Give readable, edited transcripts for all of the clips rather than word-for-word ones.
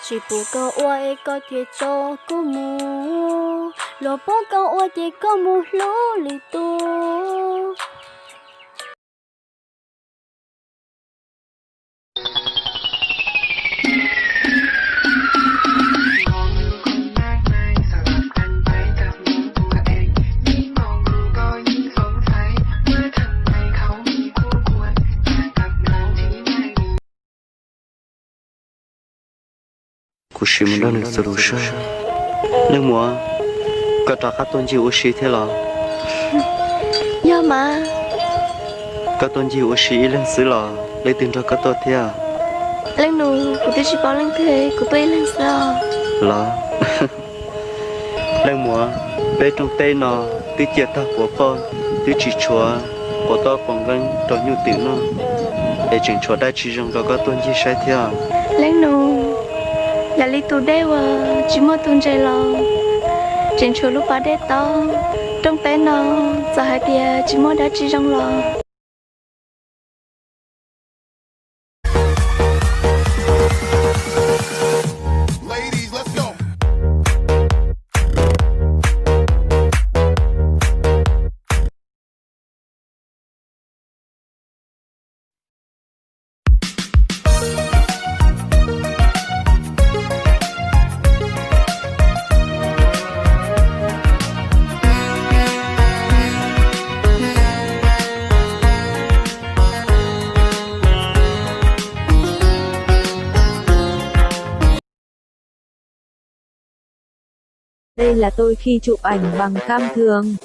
chỉ bù câu oi có thể cho cô mù lò bó câu oi thì có mù lố lì tu cú sĩ mình đang được sửa sơ nhưng mà cái trò khác tuần chỉ u sĩ thế là nhớ mà cái tuần chỉ u sĩ lên xứ là lấy tiền cho cái tôi thế à lên nụ của tôi chỉ bảo lên thế của tôi lên sao là lên mùa bé trong tay nó tôi chia ta của con tôi chỉ chúa của tôi còn gần cho nhiều tiền nữa để chỉnh chúa đã chỉ dùng cái tuần chỉ sai thế à lên nụ là lý tu đeo chỉ mua tuần chơi lo trên chỗ lúc ba đeo to trong tay nó giờ hai tia chỉ mua đã chỉ trong lo Đây là tôi khi chụp ảnh bằng cam thường.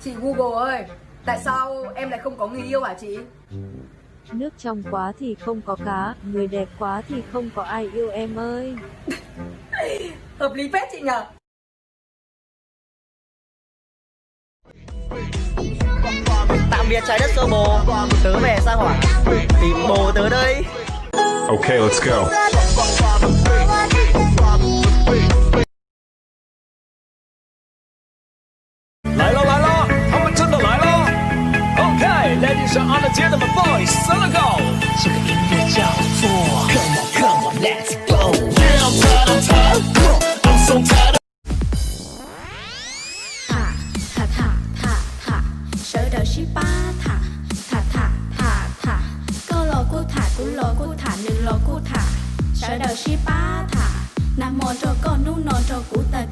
Chị Google ơi, tại sao em lại không có người yêu hả chị? Nước trong quá thì không có cá, người đẹp quá thì không có ai yêu em ơi. Hợp lý phết chị nhờ. Tạm biệt trái đất xô bồ, tớ về sao hỏa, tìm bồ tớ đây. Okay, let's go.来了，他们真的来了。OK, ladies and gentlemen, boys, let's go。这个音乐叫做 Come on, let's go。I'm so tired。thả sợ đời ship ba thả câu lò cô thả nương lò cô thả sợ đời ship ba thả nam mô cho con nung non cho cú ta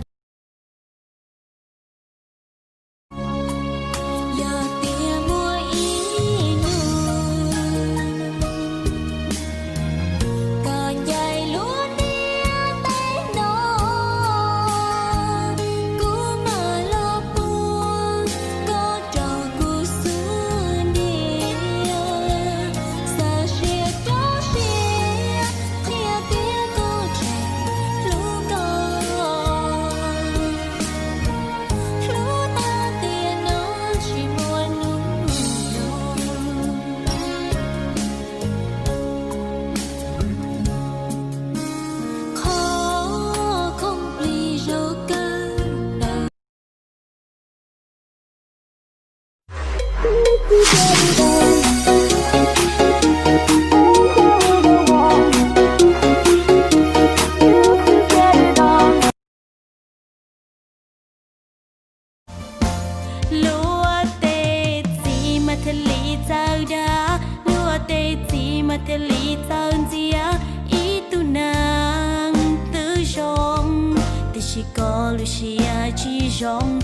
thế lý tơn chia ý tu nàng tư rong thì chỉ có lu chia chỉ rong